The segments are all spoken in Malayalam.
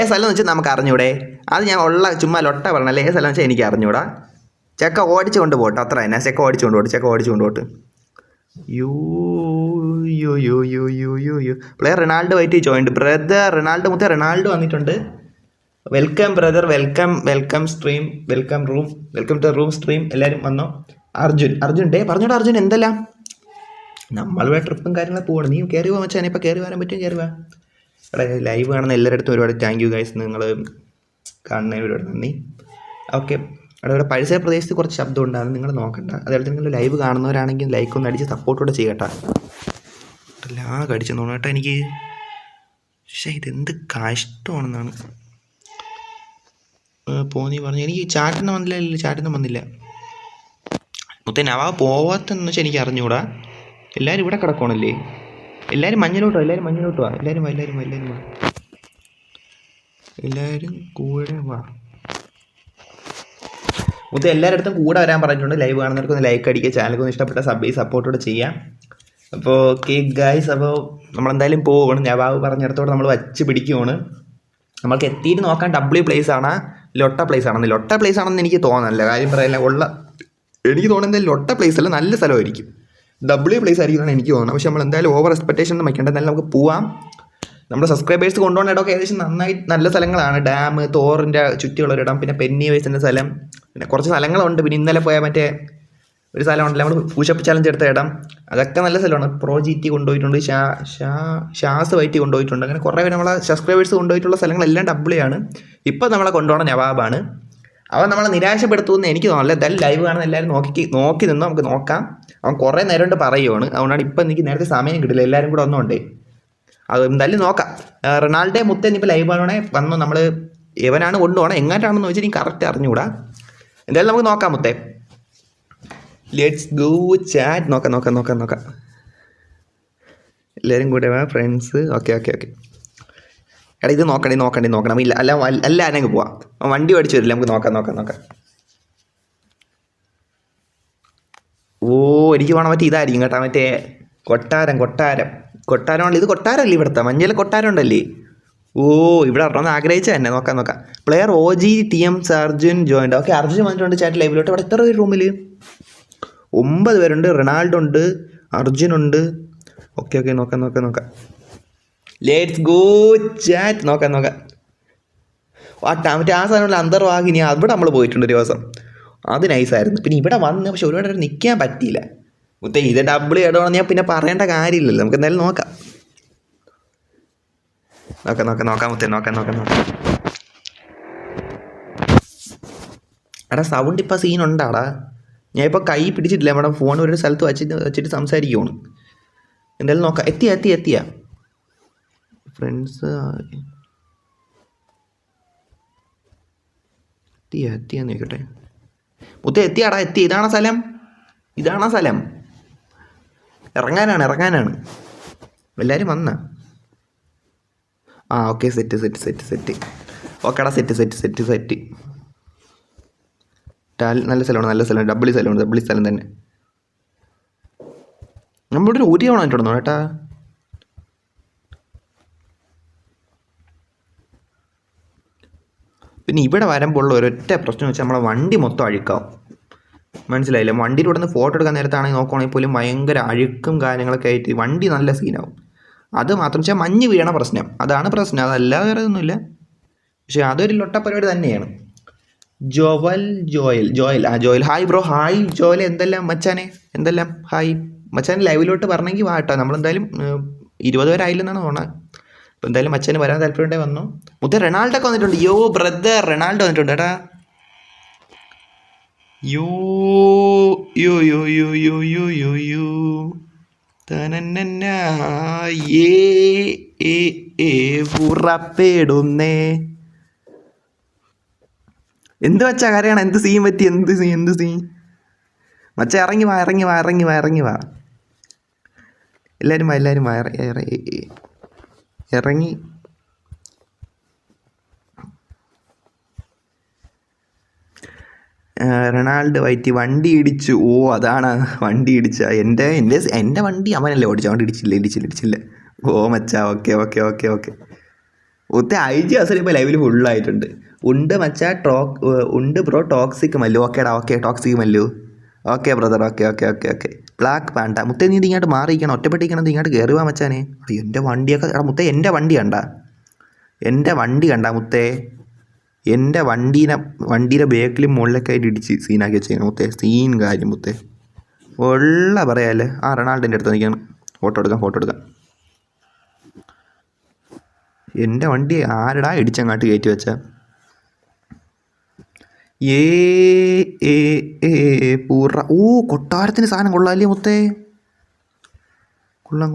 സ്ഥലം എന്ന് വെച്ചാൽ നമുക്ക് അറിഞ്ഞൂടെ? അത് ഞാൻ ഉള്ള ചുമ്മാ ലൊട്ട പറഞ്ഞല്ലേ. സ്ഥലം എന്ന് വെച്ചാൽ എനിക്ക് അറിഞ്ഞൂടാ. ചെക്ക ഓടിച്ചു കൊണ്ട് പോട്ടെ, അത്ര തന്നെ. ചെക്ക ഓടിച്ചു കൊണ്ട് പോട്ട്. യോ yo yo yo yo yo yo player Ronaldo ആയിട്ട് ജോയിൻഡ്. ബ്രദർ റൊണാൾഡോ മുത്തേ റൊണാൾഡോ വന്നിട്ടുണ്ട്. Welcome brother, welcome stream, welcome to room stream. എല്ലാവരും വന്നോ. അർജുൻ ഡേ പറഞ്ഞോടാ. അർജുൻ എന്തെല്ലാം നമ്മളിവിടെ ട്രിപ്പും കാര്യങ്ങളൊക്കെ പോകണം. നീ കയറി പോകാൻ വെച്ചാൽ ഇപ്പോൾ കയറി വരാൻ പറ്റും. കയറി വാ. ഇവിടെ ലൈവ് കാണുന്ന എല്ലാവരുടെ അടുത്തും ഒരുപാട് താങ്ക് യു ഗൈസ്. നിങ്ങൾ കാണുന്നതിന് ഒരുപാട് നന്ദി. ഓക്കെ, ഇവിടെ പരിസര പ്രദേശത്ത് കുറച്ച് ശബ്ദം ഉണ്ടാകും, നിങ്ങൾ നോക്കണ്ട. അതുപോലെ നിങ്ങൾ ലൈവ് കാണുന്നവരാണെങ്കിൽ ലൈക്ക് ഒന്ന് അടിച്ച് സപ്പോർട്ടോടെ ചെയ്യട്ടാ. കടിച്ചു തോന്നട്ടെ എനിക്ക്. പക്ഷേ ഇതെന്ത് കഷ്ടമാണെന്നാണ് പോന്നി പറഞ്ഞു. എനിക്ക് ചാറ്റൊന്നും വന്നില്ല. മുത്തേ നവാ പോവാത്തെന്ന് വെച്ചാൽ എനിക്ക് അറിഞ്ഞുകൂടാ. എല്ലാവരും ഇവിടെ കിടക്കണല്ലേ. എല്ലാവരും മഞ്ഞിലോട്ട് വാ. എല്ലാവരും കൂടെ വാ. മുത്തേ എല്ലാവരുടെ അടുത്തും കൂടെ വരാൻ പറഞ്ഞിട്ടുണ്ട്. ലൈവ് കാണുന്നവർക്ക് ഒന്ന് ലൈക്ക് അടിക്കുക, ചാനലൊക്കെ ഒന്ന് ഇഷ്ടപ്പെട്ട സപ്പോർട്ടോടെ ചെയ്യാം. അപ്പോൾ ഓക്കെ ഗൈസ്, അപ്പോൾ നമ്മളെന്തായാലും പോവുകയാണ്. നവാബ് പറഞ്ഞിടത്തോടെ നമ്മൾ വച്ച് പിടിക്കുകയാണ്. നമ്മൾക്ക് എത്തിയിട്ട് നോക്കാൻ ഡബ്ല്യു പ്ലേസ് ആണ് ലൊട്ട പ്ലേസ് ആണെന്ന് എനിക്ക് തോന്നുന്നില്ല. കാര്യം പറയില്ല. എനിക്ക് തോന്നുന്നത് ലൊട്ട പ്ലേസ് അല്ല, നല്ല സ്ഥലമായിരിക്കും. ഡബ്ല്യു പ്ലേസ് ആയിരിക്കും എന്നാണ് എനിക്ക് തോന്നുന്നത്. പക്ഷെ നമ്മൾ എന്തായാലും ഓവർ എക്സ്പെക്ടേഷൻ ഒന്നും വയ്ക്കേണ്ട. എന്തായാലും നമുക്ക് പോവാം. നമ്മുടെ സബ്സ്ക്രൈബേഴ്സ് കൊണ്ടുപോകുന്ന ഇടമൊക്കെ ഏകദേശം നന്നായി നല്ല സ്ഥലങ്ങളാണ്. ഡാം, തോറിൻ്റെ ചുറ്റിയുള്ളൊരിടം, പിന്നെ പെന്നി വൈസിൻ്റെ സ്ഥലം, പിന്നെ കുറച്ച് സ്ഥലങ്ങളുണ്ട്. പിന്നെ ഇന്നലെ പോയ മറ്റേ ഒരു സ്ഥലമുണ്ടല്ലോ നമ്മൾ പുഷപ്പ് ചലഞ്ച് എടുത്ത ഇടം, അതൊക്കെ നല്ല സ്ഥലമാണ്. പ്രോ GT കൊണ്ടുപോയിട്ടുണ്ട്, ഷാസ് വൈറ്റി കൊണ്ടുപോയിട്ടുണ്ട്. അങ്ങനെ കുറേ പേര് നമ്മളെ സബ്സ്ക്രൈബേഴ്സ് കൊണ്ടുപോയിട്ടുള്ള സ്ഥലങ്ങളെല്ലാം ഡബ്ല്യു ആണ്. ഇപ്പം നമ്മളെ കൊണ്ടുപോകണം നവാബാണ്. അവൻ നമ്മളെ നിരാശപ്പെടുത്തുമെന്ന് എനിക്ക് തോന്നില്ല. എന്തായാലും ലൈവ് കാണുന്ന എല്ലാവരും നോക്കി നിന്നോ, നമുക്ക് നോക്കാം. അവൻ കുറേ നേരം കൊണ്ട് പറയുവാണ്. അതുകൊണ്ടാണ് ഇപ്പം എനിക്ക് നേരത്തെ സമയം കിട്ടില്ല. എല്ലാവരും കൂടെ ഒന്നുണ്ടേ. അത് എന്തായാലും നോക്കാം. റൊണാൾഡോ മുത്തേ ഇപ്പോൾ ലൈവ് ആണോണേ വന്നു. നമ്മൾ ഇവനാണ് കൊണ്ടുപോകണം. എങ്ങോട്ടാണെന്ന് വെച്ചാൽ എനിക്ക് കറക്റ്റ് അറിഞ്ഞുകൂടാ. എന്തായാലും നമുക്ക് നോക്കാം മുത്തേ. Let's go chat. നോക്കാം. എല്ലാവരും കൂടെ വാ ഫ്രണ്ട്സ്. ഓക്കെ. എടാ ഇത് നോക്കണം. അല്ല ആരെങ്കിൽ പോവാം. വണ്ടി ഓടിച്ചു വരില്ല. നമുക്ക് നോക്കാം. എനിക്ക് വേണം മറ്റേ ഇതായിരിക്കും കേട്ടോ. മറ്റേ കൊട്ടാരമാണല്ലോ. ഇത് കൊട്ടാരമല്ലേ ഇവിടുത്തെ മഞ്ഞൾ കൊട്ടാരം ഉണ്ടല്ലേ. ഇവിടെ വരണമെന്ന് ആഗ്രഹിച്ച തന്നെ. നോക്കാം. Player OG TM Arjun joined. Okay, Arjun വന്നിട്ടുണ്ട് ചാറ്റ് ലൈവിലോട്ട്. ഇവിടെ എത്ര പേര് റൂമിൽ? 9 പേരുണ്ട്. റൊണാൾഡോ ഉണ്ട്, അർജുനുണ്ട്. ഓക്കെ. നോക്കാം. Let's go chat. നോക്കാം. മറ്റേ ആ സാധനമുള്ള അന്തർവാഹിനി, അവിടെ നമ്മൾ പോയിട്ടുണ്ട് ഒരു ദിവസം. അത് നൈസായിരുന്നു. പിന്നെ ഇവിടെ വന്ന് പക്ഷെ ഒരുപാട് നേരം നിൽക്കാൻ പറ്റിയില്ല. മുത്തേ ഇത് ഡബിൾ ഇടണമെന്ന് ഞാൻ പിന്നെ പറയേണ്ട കാര്യമില്ലല്ലോ. നമുക്ക് എന്തായാലും നോക്കാം മുത്തേ. നോക്കാം. എടാ സൗണ്ട് ഇപ്പം സീനുണ്ടാടാ. ഞാൻ ഇപ്പോൾ കൈ പിടിച്ചിട്ടില്ല. നമ്മുടെ ഫോൺ ഒരു സ്ഥലത്ത് വെച്ചിട്ട് സംസാരിക്കുകയാണ്. എന്തായാലും നോക്കാം. എത്തിയാ ഫ്രണ്ട്സ്. എത്തിയാന്ന് നോക്കട്ടെ. മുത്തേ എത്തിയാടാ. ഇതാണോ സ്ഥലം? ഇറങ്ങാനാണ്. എല്ലാവരും വന്നാ? ഓക്കെ. സെറ്റ്. ഓക്കെടാ. സെറ്റ്. നല്ല സ്ഥലമാണ്. ഡബ്ല്യു സ്ഥലം തന്നെ. നമ്മളിവിടെ ഒരു തവണ വന്നിട്ടുണ്ടോ ഏട്ടാ? പിന്നെ ഇവിടെ വരുമ്പോൾ ഉള്ള ഒരൊറ്റ പ്രശ്നം വെച്ചാൽ നമ്മളെ വണ്ടി മൊത്തം അഴുക്കാവും. മനസ്സിലായില്ല? വണ്ടിയിലൂടെ നിന്ന് ഫോട്ടോ എടുക്കാൻ നേരത്താണെങ്കിൽ നോക്കുകയാണെങ്കിൽ പോലും ഭയങ്കര അഴുക്കും കാര്യങ്ങളൊക്കെ ആയിട്ട് വണ്ടി നല്ല സീനാവും. അത് മാത്രം വെച്ചാൽ മഞ്ഞ് വീണ പ്രശ്നം, അതാണ് പ്രശ്നം. അതല്ലാതെ വേറെ ഒന്നുമില്ല. പക്ഷേ അതൊരു ലൊട്ട പരിപാടി തന്നെയാണ്. Joel hi bro. Hi Joel. എന്തെല്ലാം ഹായ് മച്ചാൻ. ലൈവിലോട്ട് പറഞ്ഞെങ്കിൽ വാട്ടോ. നമ്മളെന്തായാലും 20 പേരായില്ലെന്നാണ് തോന്നുന്നത്. അപ്പോൾ എന്തായാലും മച്ചാന് വരാൻ താല്പര്യമുണ്ടെങ്കിൽ വന്നു. മുത്തേ റൊണാൾഡോ ഒക്കെ വന്നിട്ടുണ്ട്. ബ്രദർ റൊണാൾഡോ വന്നിട്ടുണ്ട് ഏട്ടാ. പുറപ്പെടുന്നേ. എന്ത് വച്ചാ കരയാണ്? എന്ത് സീൻ പറ്റി? എന്ത് സീൻ മച്ച? ഇറങ്ങി വാ. എല്ലാവരും വാ. ഇറങ്ങി. റൊണാൾഡോ വൈറ്റി വണ്ടി ഇടിച്ചു. അതാണ് വണ്ടി ഇടിച്ച. എൻ്റെ വണ്ടി അവനല്ലേ ഓടിച്ചു. അതുകൊണ്ട് ഇടിച്ചില്ല. മച്ചാ. ഓക്കെ. മുത്തേ IG അസൽ ഇപ്പോൾ ലൈവിൽ ഫുള്ളായിട്ടുണ്ട്. ഉണ്ട് മച്ചാ ഉണ്ട് ബ്രോ ടോക്സിക് മല്ലു. ഓക്കേടാ okay toxic Mallu. Okay brother okay okay okay okay. Black panda മുത്തേ നീ ഇങ്ങോട്ട് മാറിയിരിക്കണം. ഒറ്റപ്പെട്ടിരിക്കണം. ഇങ്ങോട്ട് കയറുക മച്ചാനെ. എൻ്റെ വണ്ടിയൊക്കെ എടാ മുത്തേ എൻ്റെ വണ്ടി കണ്ട മുത്തേ. എൻ്റെ വണ്ടീൻ്റെ ബേക്കിലും മുകളിലൊക്കെ ആയിട്ട് ഇടിച്ച് സീനാക്കി വെച്ചേക്കണം മുത്തേ. സീൻ കാര്യം മുത്തേ ഉള്ള പറയാല്ലേ. റൊണാൾഡോൻ്റെ അടുത്ത് നിൽക്കണം. ഫോട്ടോ എടുക്കാം. എൻ്റെ വണ്ടി ആരടാ ഇടിച്ചങ്ങാട്ട് കയറ്റി വെച്ച പൂറ. കൊട്ടാരത്തിന് സാധനം കൊള്ളാല്ലേ മുത്തേ. കൊള്ളാം.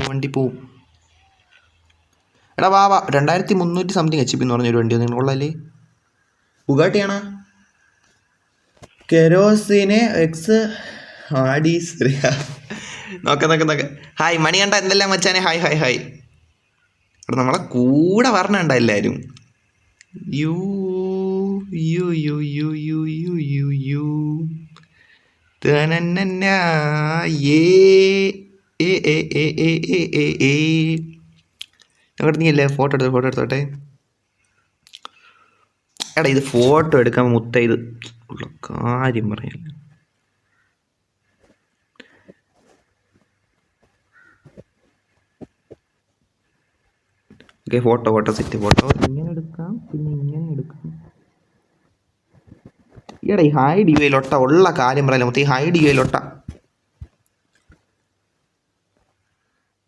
വണ്ടി പോവും. എടാ വാ 2300 സംതിങ് HP എന്ന് പറഞ്ഞൊരു വണ്ടി നിങ്ങൾ കൊള്ളാല്ലേ. ബുഗാട്ടിയാണോ? കെരോസിന് എക്സ് ആഡീസ്. നോക്ക. ഹായ് മണി കണ്ട എന്തെല്ലാം മച്ചാനെ. ഹായ്. അവിടെ നമ്മളെ കൂടെ പറഞ്ഞണ്ട എല്ലാവരും. യു അങ്ങോട്ട് നീയല്ലേ ഫോട്ടോ എടുത്തോട്ടെ. എടാ ഇത് ഫോട്ടോ എടുക്കാൻ മുത്ത ഇത് ഉള്ള കാര്യം പറയാൻ. Okay photo set. ഫോട്ടോ ഇങ്ങനെ എടുക്കാം, പിന്നെ ഇങ്ങനെ എടുക്കാം. ഈടാ ഈ ഹൈഡ് യുയിലൊട്ട ഉള്ള കാര്യം പറയല്ലേ മൊത്തം. ഈ ഹൈഡ് യുയിലൊട്ട.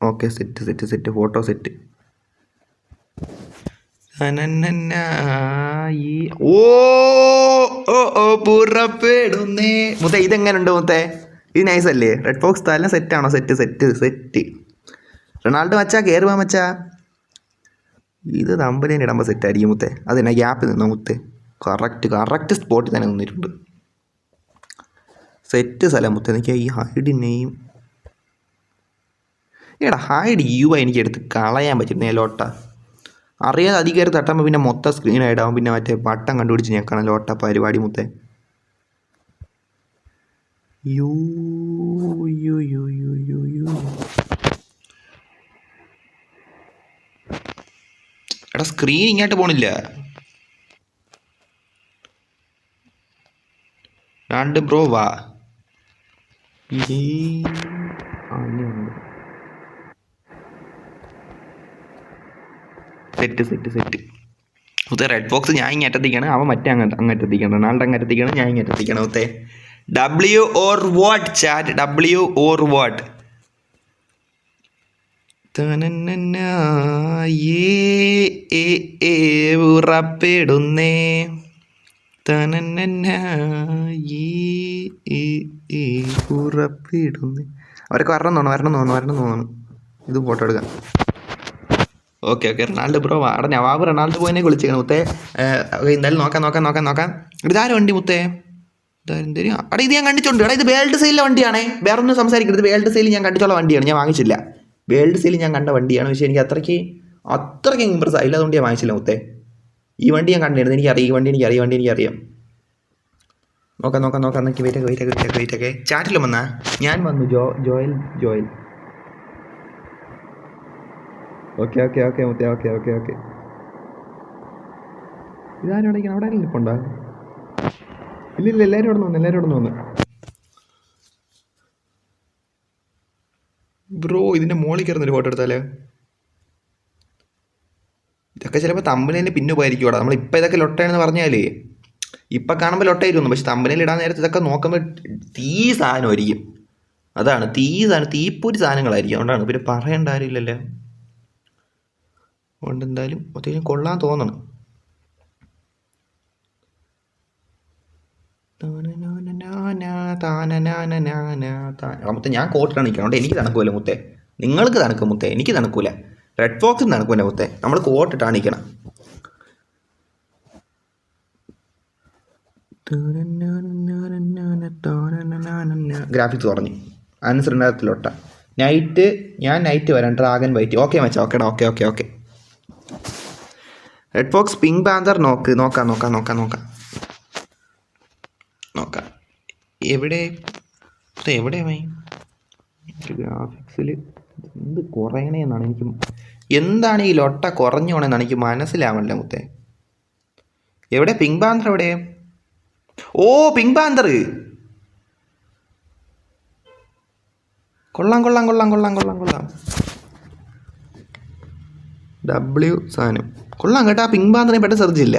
Okay set photo set. പുറപ്പെടുന്നേ മുത്തേ. ഇതെങ്ങനെയുണ്ട് മുത്തേ? ഇത് നൈസല്ലേ? റെഡ് ഫോക്സ് തല സെറ്റാണോ? സെറ്റ്. റൊണാൾഡോ മച്ചാ കയറുവാ മച്ചാ. ഇത് തമ്പലേന് ഇടുമ്പോൾ സെറ്റായിരിക്കും മുത്തേ. അതെന്നാ ഗ്യാപ്പ് നിന്നോ മുത്തേ? കറക്റ്റ് സ്പോട്ടിൽ തന്നെ നിന്നിട്ടുണ്ട്. സെറ്റ് സ്ഥലം മുത്തേ. എനിക്ക് ഈ ഹൈഡിനെയും ഹൈഡ് എനിക്ക് എടുത്ത് കളയാൻ പറ്റും. ലോട്ട അറിയാതെ അധികം തട്ടുമ്പോൾ പിന്നെ മൊത്തം സ്ക്രീൻ ആയിടാവും. പിന്നെ മറ്റേ ബട്ടൺ കണ്ടുപിടിച്ച് ഞെക്കണം. ലോട്ട പരിപാടി മുത്തേ. എടാ സ്ക്രീൻ ഇങ്ങോട്ട് പോണില്ല. രണ്ട് ബ്രോ വാ. സെറ്റ് മുത്തേ. റെഡ് ബോക്സ് ഞാൻ ഇങ്ങോട്ടെത്തിക്കണം. അവൻ മറ്റേ അങ്ങോട്ടെത്തിക്കണം. റൊണാൾഡോ അങ്ങോട്ടെത്തിക്കണം. ഞാൻ ഇങ്ങോട്ടെത്തിക്കണം മുത്തേ. W or what chat? W or what? ഉറപ്പിടുന്നേ. അവരൊക്കെ വരണം തോന്നുന്നു. ഇത് ഫോട്ടോ എടുക്കാം. ഓക്കെ റൊണാൾഡോ ബ്രോ അവിടെ നവാബ് റൊണാൾഡോ പോയിനെ വിളിച്ചേക്കണം മുത്തേ. എന്തായാലും നോക്കാം. ഇതാരും വണ്ടി മുത്തേ? ഇതാരും അവിടെ ഇത് ഞാൻ കണ്ടിട്ടുണ്ട്. ഇത് വേൾഡ് സെയിലിലെ വണ്ടിയാണേ. വേറെ ഒന്നും സംസാരിക്കരുത്. വേൾഡ് സെയിൽ ഞാൻ കണ്ടിട്ടുള്ള വണ്ടിയാണ്. ഞാൻ വാങ്ങിച്ചില്ല. വേൾഡ് സെയിൽ ഞാൻ കണ്ട വണ്ടിയാണ്. പക്ഷേ എനിക്ക് അത്രയ്ക്ക് ഇമ്പ്രസ് ആയില്ല. അതുകൊണ്ട് ഞാൻ വാങ്ങിച്ചില്ല മുത്തേ. ഈ വണ്ടി ഞാൻ കണ്ടിരുന്നു. എനിക്കറിയാം. ഈ വണ്ടി എനിക്കറിയാം. നോക്കാം. എന്നൊക്കെ വെയിറ്റൊക്കെ ചാറ്റിലും വന്നാ ഞാൻ വന്നു. ജോയൽ ഓക്കെ മുത്തേ. ഓക്കെ ഇതാരും അടയ്ക്കണം. അവിടെ ആരെങ്കിലും ഇരിപ്പുണ്ടോ? ഇല്ല എല്ലാവരും അവിടെ നിന്ന് ബ്രോ. ഇതിൻ്റെ മോളിൽ കയറുന്നൊരു ഫോട്ടോ എടുത്താലേ? ഇതൊക്കെ ചിലപ്പോൾ തമ്പനയിൽ പിന്നെ ഉപകരിക്കും. അവിടെ നമ്മളിപ്പോൾ ഇതൊക്കെ ലൊട്ടയാണെന്ന് പറഞ്ഞാലേ ഇപ്പം കാണുമ്പോൾ ലൊട്ടയായിരുന്നു. പക്ഷെ തമ്പനയിൽ ഇടാൻ നേരത്തെ ഇതൊക്കെ നോക്കുമ്പോൾ തീ സാധനമായിരിക്കും. അതാണ് തീപ്പൊരി സാധനങ്ങളായിരിക്കും. അതുകൊണ്ടാണ് പിന്നെ പറയേണ്ട കാര്യമില്ലല്ലോ. അതുകൊണ്ട് എന്തായാലും അത്യാവശ്യം കൊള്ളാൻ തോന്നണം. മുത്തേ ഞാൻ കോട്ടിലാണ് നിൽക്കണം. അതുകൊണ്ട് എനിക്ക് തണുക്കൂല മുത്തേ. നിങ്ങൾക്ക് തണുക്കും മുത്തേ. എനിക്ക് തണുക്കൂല. റെഡ് ഫോക്സിന് തണുക്കൂല മുത്തേ. നമ്മൾ കോട്ടിട്ടാണ് നിൽക്കണം. ഗ്രാഫിക്സ് പറഞ്ഞു. അനുസരണത്തിലോട്ട ഞാൻ നൈറ്റ് വരാം. Dragon white. ഓക്കെ മച്ചാ. Okay. Red fox pink panther നോക്കാം. എവിടെ എവിടെയായി ഗ്രാഫിക്സിൽ എന്ത് കുറയണേന്നാണ് എനിക്ക്, എന്താണ് ഈ ലൊട്ട കുറഞ്ഞു പോണെന്നാണ് എനിക്ക് മനസ്സിലാവണില്ല മുത്തേ. എവിടെ പിങ്ക് പാന്തർ എവിടെ? ഓ പിങ്ക് പാന്തർ കൊള്ളാം കൊള്ളാം കൊള്ളാം കൊള്ളാം കൊള്ളാം കൊള്ളാം. സാധനം കൊള്ളാം കേട്ടോ. ആ പിങ്ക് പാന്തറിനെ പെട്ടെന്ന് സെർച്ചില്ല.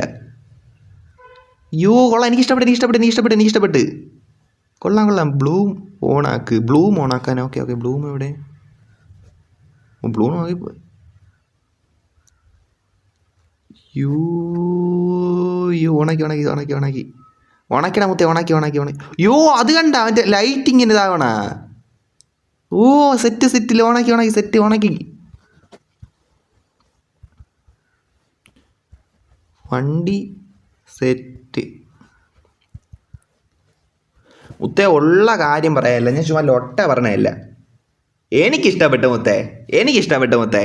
യോ കൊള്ളാം, എനിക്ക് ഇഷ്ടപ്പെട്ട്. കൊള്ളാം. ബ്ലൂം ഓണാക്കാൻ. ഓക്കെ ബ്ലൂം എവിടെ? ബ്ലൂം ആയി. യോ ഉണക്കിടാ മുത്തേ, ഉണക്കി. യോ അത് കണ്ട അവൻ്റെ ലൈറ്റിങ്ങിന് ഇതാവണ. ഓ സെറ്റിൽ ഉണക്കി. വണ്ടി സെറ്റ് മുത്തേ, ഉള്ള കാര്യം പറയാല്ല, ഞാൻ ചുമ്മാ ലൊട്ട പറഞ്ഞതല്ല. എനിക്കിഷ്ടപ്പെട്ടു മുത്തേ.